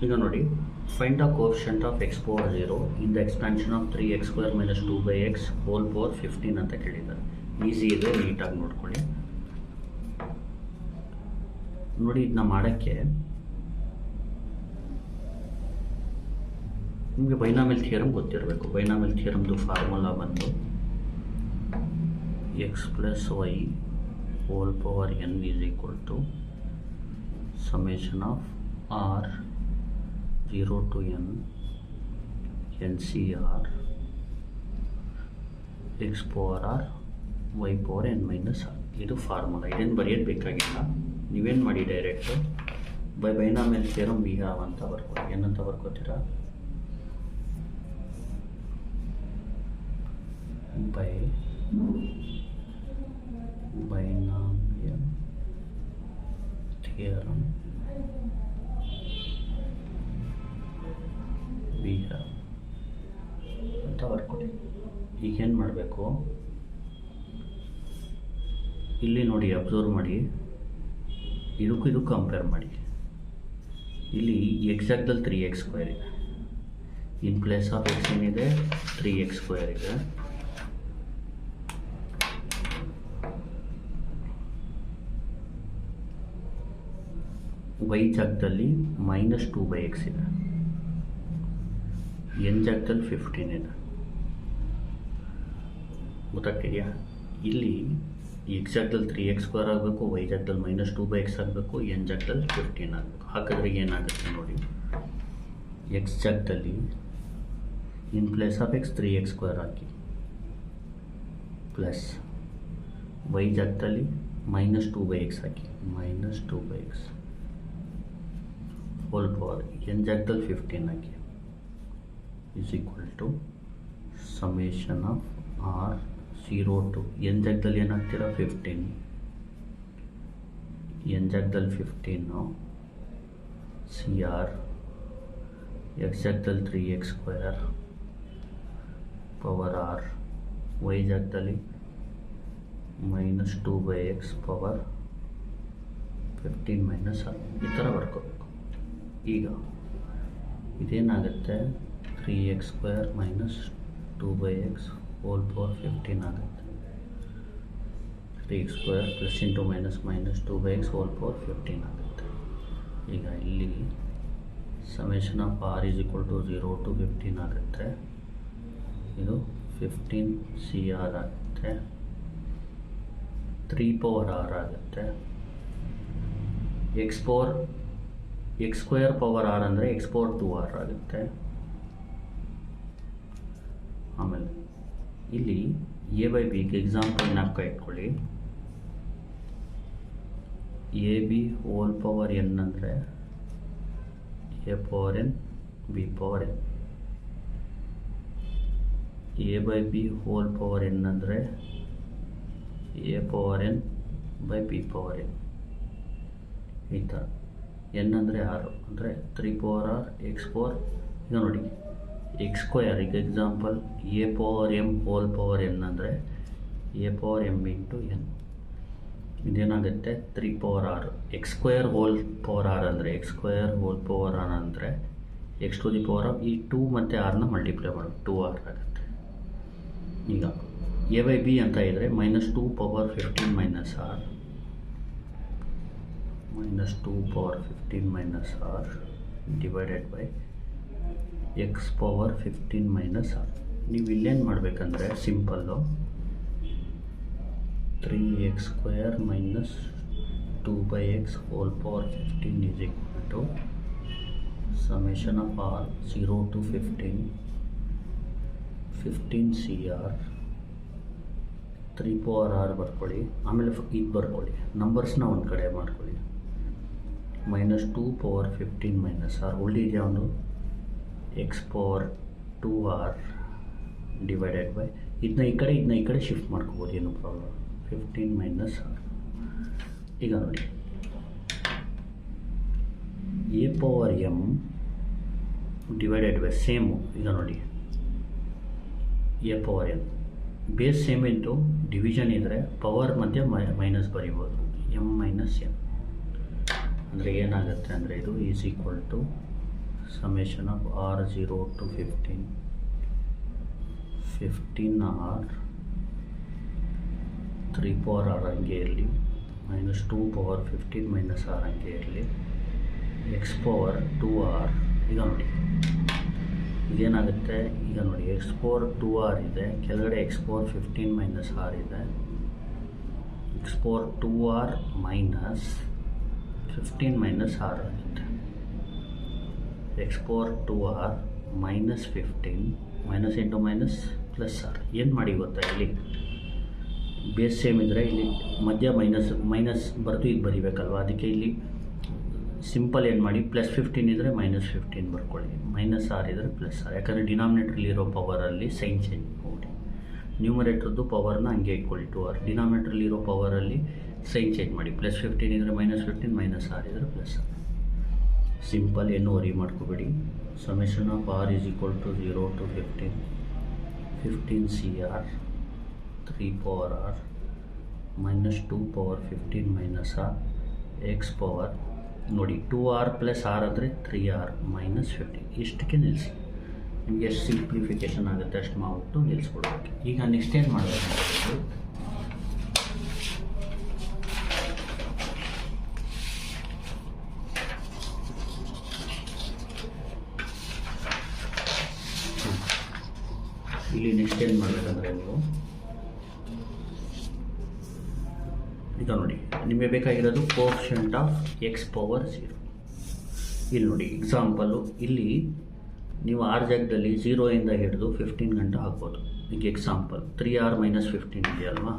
ಈಗ ನೋಡಿ, find the coefficient of x power 0 in the expansion of 3x² - 2x hole power 15 ಅಂತ ಕೇಳಿದ್ದಾರೆ. Easy ಇದೆ, ನೀಟಾಗಿ ನೋಡ್ಕೊಳ್ಳಿ. ನೋಡಿ, ಇದನ್ನ ಮಾಡೋಕ್ಕೆ ನಿಮಗೆ ಬೈನಾಮಿಯಲ್ ಥಿಯರಮ್ ಗೊತ್ತಿರಬೇಕು. ಬೈನಾಮಿಯಲ್ ಥಿಯರಮ್ದು ಫಾರ್ಮುಲಾ ಬಂದು x + y whole power n is equal to summation of r 0 to n NCR x power r y power n minus r. ಇದು ಫಾರ್ಮುಲಾ. ಇದೇನು ಬರೆಯೋದು ಬೇಕಾಗಿಲ್ಲ. ನೀವೇನು ಮಾಡಿ, direct binomial theorem we have ಅಂತ ಬರ್ಕೊಳ್ಳಿ. ಏನಂತ ಬರ್ಕೋತೀರಾ? ಬೈನಾಮಿಯಲ್ ಥಿಯರಮ್ ವಿ ಹ್ಯಾವ್ ಅಂತ ಬರ್ಕೊಳ್ಳಿ. ಈಗೇನು ಮಾಡಬೇಕು, ಇಲ್ಲಿ ನೋಡಿ, ಅಬ್ಸರ್ವ್ ಮಾಡಿ, ಇದಕ್ಕೂ ಕಂಪೇರ್ ಮಾಡಿ. ಇಲ್ಲಿ ಎಕ್ಸಾಕ್ಟಲ್ಲಿ 3x² ಇದೆ. ಇನ್ ಪ್ಲೇಸ್ ಆಫ್ x ಏನಿದೆ, 3x² ಇದೆ. y ಜಾಗದಲ್ಲಿ -2/x ಇದೆ. n ಜಾಗದಲ್ಲಿ 15 ಇದೆ. ಗೊತ್ತಾಗ್ತಿದೆಯಾ? ಇಲ್ಲಿ x ಜಾಗದಲ್ಲಿ 3x² ಆಗಬೇಕು, y ಜಾಗದಲ್ಲಿ -2/x ಆಗಬೇಕು, n ಜಾಗದಲ್ಲಿ 15 ಆಗಬೇಕು. ಹಾಗಾದರೆ ಏನಾಗುತ್ತೆ ನೋಡಿ, x ಜಾಗದಲ್ಲಿ in place of x 3x² hockey, plus y ಜಾಗದಲ್ಲಿ -2/x ಹಾಕಿ, -2/x ಹೋಲ್ ಪವರ್ n ಜಾಗದಲ್ಲಿ 15 ಹಾಕಿ is equal to summation of r 0 to n ಜಾಗದಲ್ಲಿ ಏನಾಗ್ತೀರಾ, 15, n ಜಾಗದಲ್ಲಿ 15 CR x ಜಾಗದಲ್ಲಿ 3x² ಪವರ್ r, y ಜಾಗದಲ್ಲಿ -2/x ಪವರ್ 15 ಮೈನಸ್ r. ಈ ಥರ ಬರ್ಕೋಬೇಕು. ಈಗ ಇದೇನಾಗುತ್ತೆ, 3x² - 2/x ಹೋಲ್ ಪವರ್ 15 ಆಗುತ್ತೆ. 3x² plus into minus -2/x whole power 15 ಆಗುತ್ತೆ. ಈಗ ಇಲ್ಲಿ summation of r is equal to 0 to 15 ಆಗುತ್ತೆ. ಇದು 15 CR ಆಗುತ್ತೆ. 3 ಪವರ್ r ಆಗುತ್ತೆ. x² ಪವರ್ r ಅಂದರೆ x ಪವರ್ 2r ಆಗುತ್ತೆ. ಆಮೇಲೆ ಇಲ್ಲಿ a/bಗೆ ಎಕ್ಸಾಂಪಲ್ ಜ್ಞಾಪಕ ಇಟ್ಕೊಳ್ಳಿ. ab ಹೋಲ್ ಪವರ್ n ಅಂದರೆ a power n b power n. a/b hole power n ಅಂದರೆ a power n by b power n. ಈ ಥರ n ಅಂದರೆ 6 ಅಂದರೆ 3 ಪವರ್ r x ಪವರ್. ಈಗ ನೋಡಿ, x², ಈಗ example a power m whole power n ಅಂದರೆ a power m into n. ಇದೇನಾಗುತ್ತೆ, 3 power r x² whole power r ಅಂದರೆ x² ಹೋಲ್ ಪವರ್ r ಅಂದರೆ x to the power of ಈ 2 ಮತ್ತು rನ multiply ಮಾಡಿ 2r ಆಗುತ್ತೆ. ಈಗ a/b ಅಂತ ಇದ್ದರೆ -2 power 15 minus r, -2 power 15 minus r divided by x power 15 minus r. ನೀವು ಇಲ್ಲೇನು ಮಾಡಬೇಕಂದ್ರೆ simple 3x² - 2/x whole power 15 is equal to summation of r 0 to 15 CR 3 power r ಬರ್ಕೊಳ್ಳಿ. ಆಮೇಲೆ ಇದು ಬರ್ಕೊಳ್ಳಿ, ನಂಬರ್ಸ್ನ ಒಂದು ಕಡೆ ಮಾಡ್ಕೊಳ್ಳಿ. -2 ಪವರ್ 15 ಮೈನಸ್ r ಉಳಿದಿದೆಯಾ ಒಂದು x power 2r divided by ಇದನ್ನ ಈ ಕಡೆ ಶಿಫ್ಟ್ ಮಾಡ್ಕೋಬೋದು, ಏನು ಪ್ರಾಬ್ಲಮ್. 15 minus r. ಈಗ ನೋಡಿ, a power m divided by same. ಈಗ ನೋಡಿ, a power n base same ಇದ್ದು ಡಿವಿಷನ್ ಇದ್ದರೆ ಪವರ್ ಮಧ್ಯೆ ಮೈನಸ್ ಬರಿಬೋದು, m ಮೈನಸ್ n. ಅಂದರೆ ಏನಾಗುತ್ತೆ ಅಂದರೆ ಇದು is equal to summation of R0 to 15, 15R 3 power R ಹಂಗೆ ಇರಲಿ, minus 2 power 15 minus R ಹಂಗೆ ಇರಲಿ, x power 2R. ಈಗ ನೋಡಿ ಇದೇನಾಗುತ್ತೆ, ಈಗ ನೋಡಿ x power 2R ಇದೆ, ಕೆಳಗಡೆ x power 15 minus R ಇದೆ, x power 2R minus 15 minus R ಆಗುತ್ತೆ. x power 2R minus 15 minus into minus plus R. ಏನು ಮಾಡಿ ಗೊತ್ತಾ, ಇಲ್ಲಿ ಬೇಸ್ ಸೇಮ್ ಇದ್ದರೆ ಇಲ್ಲಿ ಮಧ್ಯ ಮೈನಸ್ ಬರೆದು ಇದು ಬರಿಬೇಕಲ್ವ, ಅದಕ್ಕೆ ಇಲ್ಲಿ ಸಿಂಪಲ್ ಏನು ಮಾಡಿ ಪ್ಲಸ್ 15 ಇದ್ದರೆ ಮೈನಸ್ 15 ಬರ್ಕೊಳ್ಳಿ, ಮೈನಸ್ ಆರ್ ಇದ್ದರೆ ಪ್ಲಸ್ ಆರ್. ಯಾಕಂದರೆ ಡಿನಾಮಿನೇಟ್ರಲ್ಲಿರೋ ಪವರಲ್ಲಿ ಸೈನ್ ಚೇಂಜ್ ಮಾಡಿ, ನ್ಯೂಮರೇಟ್ರದ್ದು ಪವರ್ನ ಹಂಗೆ ಇಟ್ಕೊಳ್ಳಿ 2R, ಡಿನಾಮಿನೇಟ್ರಲ್ಲಿರೋ ಪವರಲ್ಲಿ ಸೈನ್ ಚೇಂಜ್ ಮಾಡಿ, ಪ್ಲಸ್ 15 ಇದ್ದರೆ ಮೈನಸ್ 15, ಮೈನಸ್ ಆರ್ ಇದ್ದರೆ ಪ್ಲಸ್ ಆರ್. ಸಿಂಪಲ್, ಏನು ವರಿ ಮಾಡ್ಕೋಬೇಡಿ. Summation of R is equal to 0 to 15, 15 CR 3 power R minus 2 power 15 minus R x power ನೋಡಿ 2R ಪ್ಲಸ್ ಆರ್ ಅಂದರೆ 3R ಮೈನಸ್ 15. ಇಷ್ಟಕ್ಕೆ ನಿಲ್ಲಿಸಿ, ನಿಮಗೆ ಎಷ್ಟು ಸಿಂಪ್ಲಿಫಿಕೇಷನ್ ಆಗುತ್ತೆ ಅಷ್ಟು ಮಾಡ್ಬಿಟ್ಟು ನಿಲ್ಲಿಸ್ಬಿಡ್ಬೇಕು. ಈಗ ನೆಕ್ಸ್ಟ್ ಏನು ಮಾಡಬೇಕು, ಇಲ್ಲಿ ನೆಕ್ಸ್ಟ್ ಏನು ಮಾಡಬೇಕಂದ್ರೆ ನೀವು ಈಗ ನೋಡಿ ನಿಮಗೆ ಬೇಕಾಗಿರೋದು ಕೋಎಫಿಷಿಯಂಟ್ ಆಫ್ x ಪವರ್ 0. ಇಲ್ಲಿ ನೋಡಿ ಎಕ್ಸಾಂಪಲು, ಇಲ್ಲಿ ನೀವು ಆರ್ ಜಾಗದಲ್ಲಿ 0ಇಂದ ಹಿಡಿದು 15 ಗಂಟೆ ಹಾಕ್ಬೋದು. ಈಗ ಎಕ್ಸಾಂಪಲ್ 3R ಮೈನಸ್ 15 ಇದೆಯಲ್ವಾ,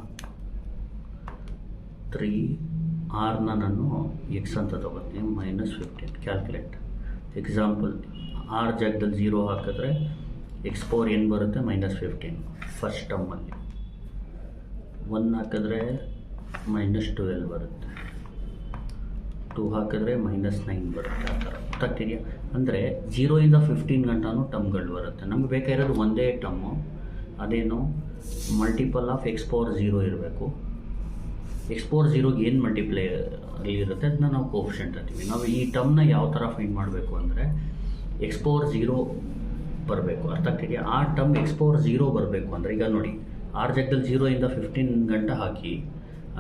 3Rನ ನಾನು ಎಕ್ಸ್ ಅಂತ ತಗೋತೀನಿ, ಮೈನಸ್ 15 ಕ್ಯಾಲ್ಕುಲೇಟ್. ಎಕ್ಸಾಂಪಲ್ ಆರ್ ಜಾಗದಲ್ಲಿ 0 ಹಾಕಿದ್ರೆ x ಪವರ್ ಏನು ಬರುತ್ತೆ, ಮೈನಸ್ 15 ಫಸ್ಟ್ ಟರ್ಮಲ್ಲಿ. 1 ಹಾಕಿದ್ರೆ ಮೈನಸ್ 12 ಬರುತ್ತೆ, 2 ಹಾಕಿದ್ರೆ ಮೈನಸ್ 9 ಬರುತ್ತೆ. ಆ ಥರ ಗೊತ್ತಾಗ್ತಿದೆಯಾ? ಅಂದರೆ 0ಇಂದ 15 ಗಂಟನೂ ಟರ್ಮ್ಗಳು ಬರುತ್ತೆ. ನಮಗೆ ಬೇಕಾಗಿರೋದು ಒಂದೇ ಟರ್ಮು, ಅದೇನು ಮಲ್ಟಿಪಲ್ ಆಫ್ x ಪವರ್ 0 ಇರಬೇಕು. x ಪವರ್ 0ಗೆ ಏನು ಮಲ್ಟಿಪ್ಲೈ ಇರುತ್ತೆ ಅದನ್ನ ನಾವು ಕೋಎಫಿಷಿಯಂಟ್ ಅಂತೀವಿ. ನಾವು ಈ ಟರ್ಮ್ನ ಯಾವ ಥರ ಫೈಂಡ್ ಮಾಡಬೇಕು ಅಂದರೆ x ಪವರ್ 0 ಬರಬೇಕು, ಅರ್ಥ ಆಗ್ತಿದೆಯಾ? ಆ ಟರ್ಮ್ x ಪವರ್ 0 ಬರಬೇಕು ಅಂದರೆ ಈಗ ನೋಡಿ ಆರ್ ಜಾಗದಲ್ಲಿ 0ಇಂದ 15 ಗಂಟೆ ಹಾಕಿ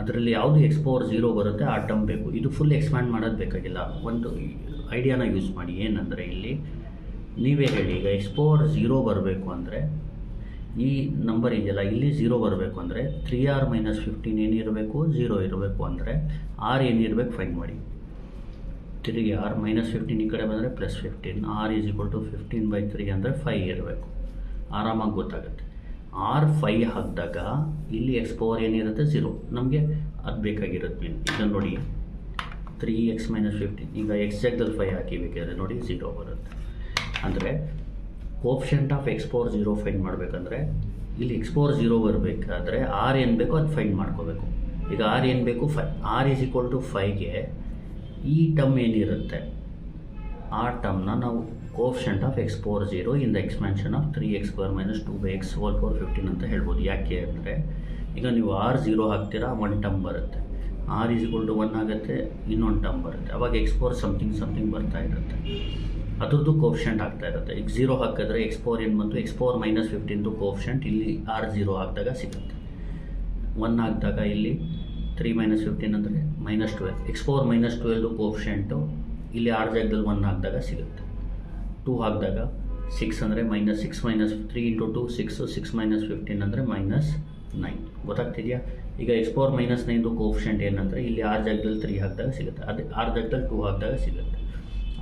ಅದರಲ್ಲಿ ಯಾವುದು x ಪವರ್ 0 ಬರುತ್ತೆ ಆ ಟರ್ಮ್ ಬೇಕು. ಇದು ಫುಲ್ ಎಕ್ಸ್ಪ್ಯಾಂಡ್ ಮಾಡೋದು ಬೇಕಾಗಿಲ್ಲ, ಒಂದು ಐಡಿಯಾನ ಯೂಸ್ ಮಾಡಿ. ಏನಂದರೆ ಇಲ್ಲಿ ನೀವೇ ಹೇಳಿ, ಈಗ x ಪವರ್ 0 ಬರಬೇಕು ಅಂದರೆ ಈ ನಂಬರ್ ಇದೆಯಲ್ಲ ಇಲ್ಲಿ 0 ಬರಬೇಕು ಅಂದರೆ 3R ಮೈನಸ್ 15 ಏನಿರಬೇಕು, 0 ಇರಬೇಕು. ಅಂದರೆ ಆರ್ ಏನಿರಬೇಕು ಫೈಂಡ್ ಮಾಡಿ. 3R ಮೈನಸ್ 15 ಈ ಕಡೆ ಬಂದರೆ plus 15, R is equal to 15/3 ಅಂದರೆ 5 ಇರಬೇಕು. ಆರಾಮಾಗಿ ಗೊತ್ತಾಗುತ್ತೆ. R 5 ಹಾಕಿದಾಗ ಇಲ್ಲಿ x ಪವರ್ ಏನಿರುತ್ತೆ 0, ನಮಗೆ ಅದು ಬೇಕಾಗಿರುತ್ತೆ ಮೀನ್. ಈಗ ನೋಡಿ 3x ಮೈನಸ್ 15, ಈಗ x ಜಾಗದಲ್ಲಿ 5 ಹಾಕಿಬೇಕಾದ್ರೆ ನೋಡಿ 0 ಬರುತ್ತೆ. ಅಂದರೆ coefficient of x power 0 find ಮಾಡಬೇಕಂದ್ರೆ ಇಲ್ಲಿ x ಪವರ್ 0 ಬರಬೇಕಾದ್ರೆ R ಏನು ಬೇಕೋ ಅದು ಫೈಂಡ್ ಮಾಡ್ಕೋಬೇಕು. ಈಗ R ಏನು ಬೇಕು, 5. R ಈಸ್ ಈಕ್ವಲ್ ಟು 5ಗೆ ಈ ಟರ್ಮ್ ಏನಿರುತ್ತೆ ಆ ಟರ್ಮ್ನ ನಾವು coefficient of x power 0 in the expansion of 3x² minus 2x hole power 15 ಅಂತ ಹೇಳ್ಬೋದು. ಯಾಕೆ ಅಂದರೆ ಈಗ ನೀವು R 0 ಹಾಕ್ತೀರಾ, ಒಂದು ಟರ್ಮ್ ಬರುತ್ತೆ, R ಈಸ್ ಈಕ್ವಲ್ ಟು 1 ಆಗುತ್ತೆ, ಇನ್ನೊಂದು ಟರ್ಮ್ ಬರುತ್ತೆ. ಅವಾಗ x ಪವರ್ ಸಮಥಿಂಗ್ ಬರ್ತಾ ಇರುತ್ತೆ, ಅದ್ರದ್ದು ಕೋಎಫಿಷಿಯಂಟ್ ಆಗ್ತಾ ಇರುತ್ತೆ. ಈಗ 0 ಹಾಕಿದ್ರೆ x ಪವರ್ ಏನು ಬಂತು, x ಪವರ್ ಮೈನಸ್ 15 ಕೋಎಫಿಷಿಯಂಟ್ ಇಲ್ಲಿ R 0 ಹಾಕಿದಾಗ ಸಿಗುತ್ತೆ. 1 ಹಾಕಿದಾಗ ಇಲ್ಲಿ 3 ಮೈನಸ್ 15 ಅಂದರೆ ಮೈನಸ್ 12, x ಪವರ್ ಮೈನಸ್ 12 ಕೋಎಫಿಷಿಯಂಟು ಇಲ್ಲಿ ಆರ್ ಜಾಗದಲ್ಲಿ 1 ಹಾಕಿದಾಗ ಸಿಗುತ್ತೆ. 2 ಹಾಕಿದಾಗ 6 ಅಂದರೆ ಮೈನಸ್ 6 ಮೈನಸ್ 3 ಇಂಟು 2 6, 6 ಮೈನಸ್ 15 ಅಂದರೆ ಮೈನಸ್ 9. ಗೊತ್ತಾಗ್ತಿದೆಯಾ? ಈಗ x ಪವರ್ ಮೈನಸ್ 9 ಕೋಎಫಿಷಿಯಂಟ್ ಏನಂದರೆ ಇಲ್ಲಿ ಆರ್ ಜಾಗದಲ್ಲಿ 3 ಹಾಕಿದಾಗ ಸಿಗುತ್ತೆ, ಅದೇ ಆರ್ ಜಾಗದಲ್ಲಿ 2 ಹಾಕಿದಾಗ ಸಿಗುತ್ತೆ.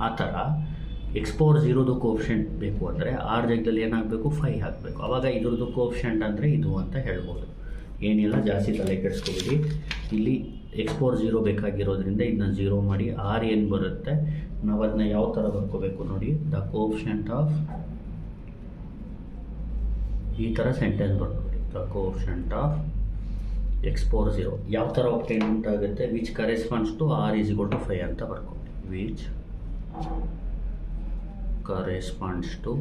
ಆ ಥರ x ಪವರ್ 0 ಕೋಎಫಿಷಿಯಂಟ್ ಬೇಕು ಅಂದರೆ ಆರ್ ಜಾಗದಲ್ಲಿ ಏನಾಗಬೇಕು, 5 ಹಾಕಬೇಕು. ಆವಾಗ ಇದ್ರದ್ದು ಕೋಎಫಿಷಿಯಂಟ್ ಅಂದರೆ ಇದು ಅಂತ ಹೇಳ್ಬೋದು. ಏನಿಲ್ಲ, ಜಾಸ್ತಿ ತಲೆ ಕೆಡಿಸ್ಕೊಬೇಡಿ. ಇಲ್ಲಿ x ಪವರ್ 0 ಬೇಕಾಗಿರೋದ್ರಿಂದ ಇದನ್ನ 0 ಮಾಡಿ. ಆರ್ ಏನು ಬರುತ್ತೆ ನಾವು ಅದನ್ನ ಯಾವ ಥರ ಬರ್ಕೋಬೇಕು ನೋಡಿ, ದ ಕೋಎಫಿಷಿಯಂಟ್ ಆಫ್, ಈ ಥರ ಸೆಂಟೆನ್ಸ್ ಬರ್ಕೊಳ್ಳಿ, the coefficient of x power 0 ಯಾವ ಥರ ಒಪ್ಟೈನ್ಮೆಂಟ್ ಆಗುತ್ತೆ, which corresponds to R is equal to 5 ಅಂತ ಬರ್ಕೊಳ್ಳಿ. Which corresponds to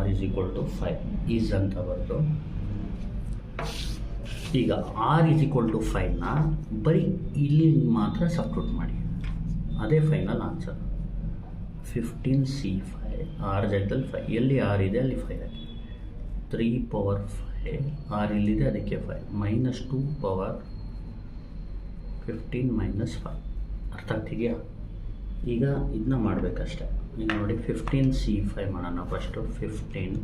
R is equal to 5 is ಅಂತ ಬರೆದು ಈಗ ಆರ್ ಈಸ್ ಈಕ್ವಲ್ ಟು 5ನ ಬರೀ ಇಲ್ಲಿ ಮಾತ್ರ ಸಬ್ಸ್ಟಿಟ್ಯೂಟ್ ಮಾಡಿ, ಅದೇ ಫೈನಲ್ ಆನ್ಸರ್. 15C5 ಆರ್ ಜಾಗದಲ್ಲಿ 5, ಎಲ್ಲಿ ಆರ್ ಇದೆ ಅಲ್ಲಿ 5 ಹಾಕಿ. 3 ಪವರ್ 5 ಆರ್ ಇಲ್ಲಿದೆ ಅದಕ್ಕೆ 5 -2 ಪವರ್ 15 -5. ಅರ್ಥ ಆಗ್ತಿದೆಯಾ? ಈಗ ಇದನ್ನ ಮಾಡಬೇಕಷ್ಟೆ. ಈಗ ನೋಡಿ 15C5 ಮಾಡೋಣ first. 15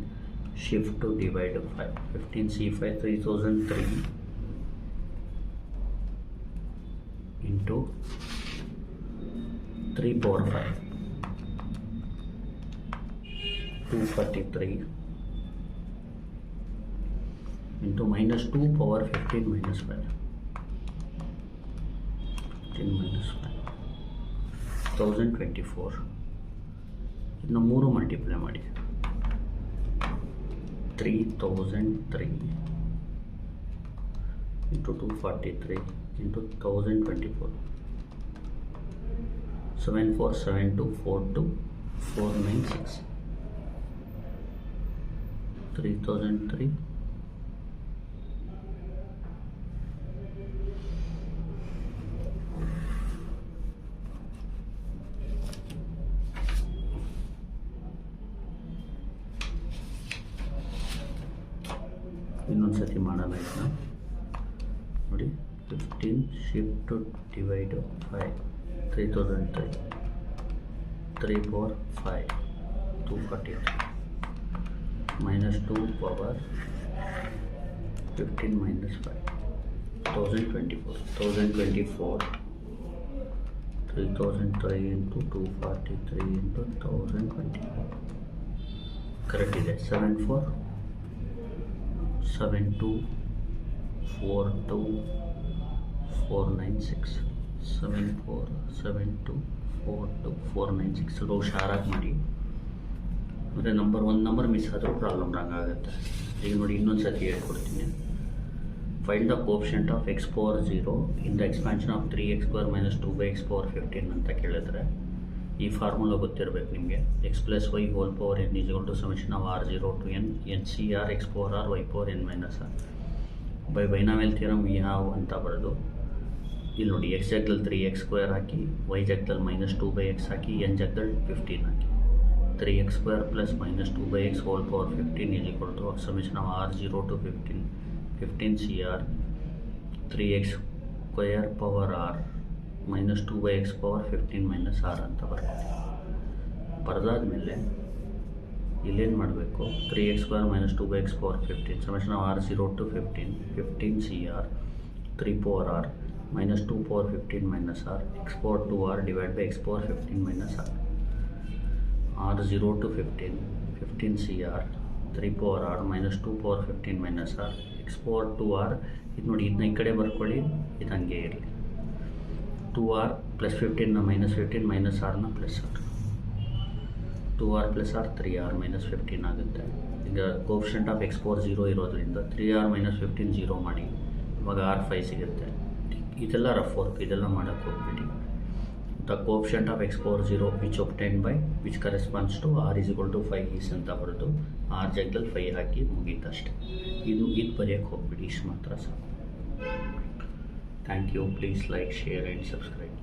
shift to divide 5. 15C5 3003 into 3 power 5 243 into -2 power 15 -5 1024. ಇದನ್ನ 3 ಮಲ್ಟಿಪ್ಲೈ ಮಾಡಿ. 3003 ಇಂಟು 243 ಇಂಟು 1024 747242496 3003 ಇನ್ನೊಂದು ಸತಿ ಮಾಡೋಣ ಇದನ್ನ ನೋಡಿ. 15 shift to divide 5 3003 3 power 5 243 -2 power 15 -5 1024 3003 into 243 into 1024 correct ಇದೆ. 747242 496 ರೋ ಶಾರಾಗಿ ಮಾಡಿ. ಮತ್ತು ಒಂದು ನಂಬರ್ ಮಿಸ್ ಆದರೂ ಪ್ರಾಬ್ಲಮ್ ರಾಂಗ್ ಆಗುತ್ತೆ. ಈಗ ನೋಡಿ ಇನ್ನೊಂದು ಸತಿ ಹೇಳ್ಕೊಡ್ತೀನಿ. Find the coefficient of x power 0 in the expansion of 3x² - 2x power 15 ಅಂತ ಕೇಳಿದ್ರೆ ಈ ಫಾರ್ಮುಲಾ ಗೊತ್ತಿರಬೇಕು ನಿಮಗೆ. x + y whole power n = summation of r0 to n NCR x power r y power n - r by binomial theorem we have ಅಂತ ಬರೋದು. ಇಲ್ಲಿ ನೋಡಿ x ಜಾಗದಲ್ಲಿ 3x² ಹಾಕಿ, y ಜಾಗದಲ್ಲಿ -2/x ಹಾಕಿ, n ಜಾಗದಲ್ಲಿ 15 ಹಾಕಿ. 3x² + -2/x whole power 15 = summation of r0 to 15 CR 3x² power r -2/x power 15 - r ಅಂತ ಬರುತ್ತೆ. ಬರೆದಾದ್ಮೇಲೆ ಇಲ್ಲೇನು ಮಾಡಬೇಕು? 3x² - 2/x power 15 summation of r0 to 15 CR 3 power r -2 power 15 - r x power 2r divide by x power 15 - r r0 to 15 CR 3 power r -2 power 15 - r x power 2r. ಇದು ನೋಡಿ, ಇದನ್ನ ಈ ಕಡೆ ಬರ್ಕೊಳ್ಳಿ, ಇದು ಹಂಗೆ ಇರಲಿ. 2r + 15ನ -15 -rನ +r 2r + r 3r - 15 ಆಗುತ್ತೆ. ಈಗ ಕೋಫಿಷಿಯಂಟ್ ಆಫ್ x ಪವರ್ 0 ಇರೋದ್ರಿಂದ 3r - 15 0 ಮಾಡಿ, ಇವಾಗ r 5 ಸಿಗುತ್ತೆ. ಇದೆಲ್ಲ ರಫ್ ವರ್ಕ್, ಇದೆಲ್ಲ ಮಾಡೋಕ್ಕೆ ಹೋಗ್ಬಿಡಿ. The coefficient of x power 0 which obtained by which corresponds to r = 5 is ಅಂತ ಬರೋದು. r ಜಾಗದಲ್ಲಿ 5 ಹಾಕಿ ಮುಗೀತಷ್ಟೆ. ಇದು ಬರೆಯೋಕ್ಕೆ ಹೋಗ್ಬಿಡಿ, ಇಷ್ಟು ಮಾತ್ರ ಸಾಕು. Thank you. Please like, share and subscribe.